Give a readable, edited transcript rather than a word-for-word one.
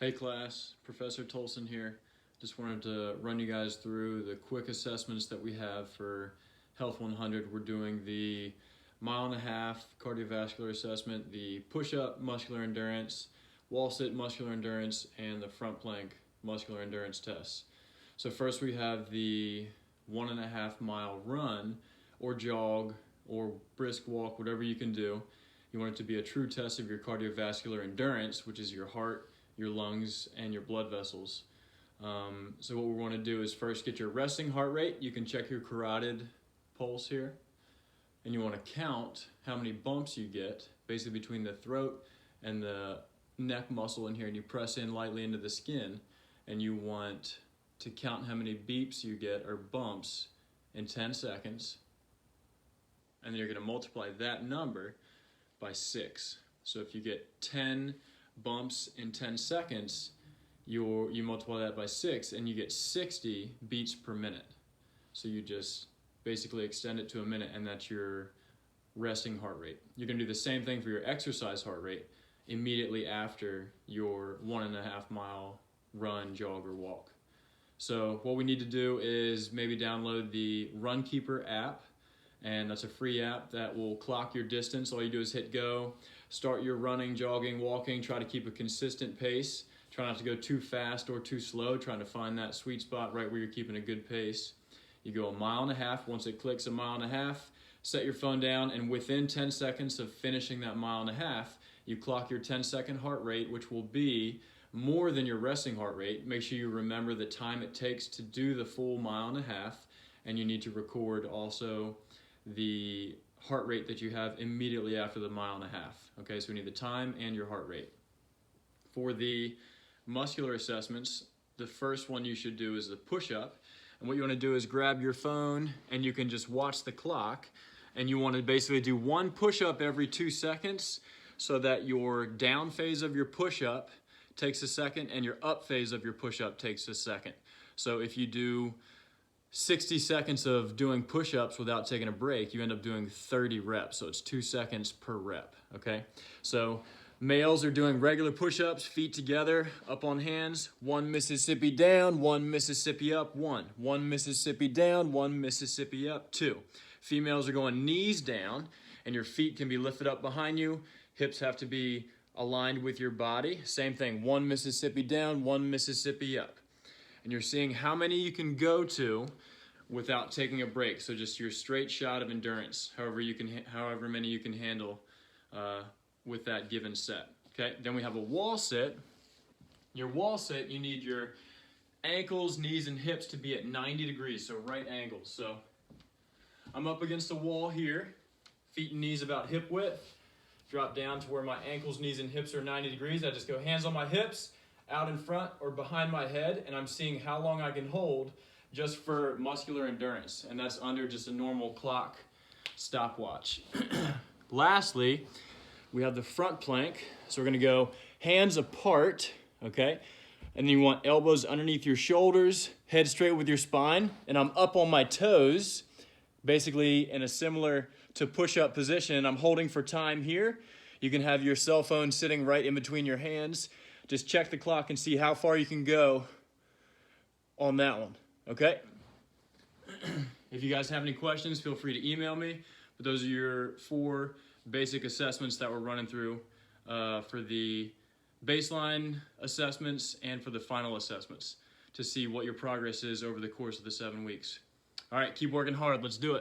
Hey class, Professor Tolson here. Just wanted to run you guys through the quick assessments that we have for Health 100. We're doing the 1.5 mile cardiovascular assessment, the push-up muscular endurance, wall sit muscular endurance, and the front plank muscular endurance tests. So first we have the 1.5 mile run or jog or brisk walk, whatever you can do. You want it to be a true test of your cardiovascular endurance, which is your heart, your lungs, and your blood vessels. So what we want to do is first get your resting heart rate. You can check your carotid pulse here. And you want to count how many bumps you get, basically between the throat and the neck muscle in here, and you press in lightly into the skin, and you want to count how many beeps you get, or bumps, in 10 seconds. And then you're going to multiply that number by 6. So if you get 10 bumps in 10 seconds, you multiply that by 6 and you get 60 beats per minute. So you just basically extend it to a minute, and that's your resting heart rate. You're going to do the same thing for your exercise heart rate immediately after your 1.5 mile run, jog, or walk. So what we need to do is maybe download the Runkeeper app, and that's a free app that will clock your distance. All you do is hit go, start your running, jogging, walking, try to keep a consistent pace. Try not to go too fast or too slow, trying to find that sweet spot right where you're keeping a good pace. You go 1.5 miles. Once it clicks 1.5 miles, set your phone down, and within 10 seconds of finishing that 1.5 miles, you clock your 10-second heart rate, which will be more than your resting heart rate. Make sure you remember the time it takes to do the full 1.5 miles, and you need to record also the heart rate that you have immediately after the 1.5 miles. Okay, so we need the time and your heart rate. For the muscular assessments, the first one you should do is the push-up. And what you want to do is grab your phone, and you can just watch the clock, and you want to basically do one push-up every 2 seconds so that your down phase of your push-up takes a second and your up phase of your push-up takes a second. So if you do 60 seconds of doing push-ups without taking a break, you end up doing 30 reps. So it's 2 seconds per rep, okay? So males are doing regular push-ups, feet together, up on hands, 1 Mississippi down, 1 Mississippi up, 1. 1 Mississippi down, 1 Mississippi up, 2. Females are going knees down, and your feet can be lifted up behind you. Hips have to be aligned with your body. Same thing, 1 Mississippi down, 1 Mississippi up. And you're seeing how many you can go to without taking a break. So just your straight shot of endurance, however many you can handle with that given set. Okay, then we have a wall sit. Your wall sit, you need your ankles, knees, and hips to be at 90 degrees, so right angles. So I'm up against the wall here, feet and knees about hip width. Drop down to where my ankles, knees, and hips are 90 degrees. I just go hands on my hips, out in front or behind my head, and I'm seeing how long I can hold just for muscular endurance, and that's under just a normal clock stopwatch. Lastly, we have the front plank. So we're gonna go hands apart, okay? And then you want elbows underneath your shoulders, head straight with your spine, and I'm up on my toes, basically in a similar to push-up position. I'm holding for time here. You can have your cell phone sitting right in between your hands. Just check the clock and see how far you can go on that one, okay? If you guys have any questions, feel free to email me. But those are your 4 basic assessments that we're running through for the baseline assessments and for the final assessments to see what your progress is over the course of the 7 weeks. All right, keep working hard. Let's do it.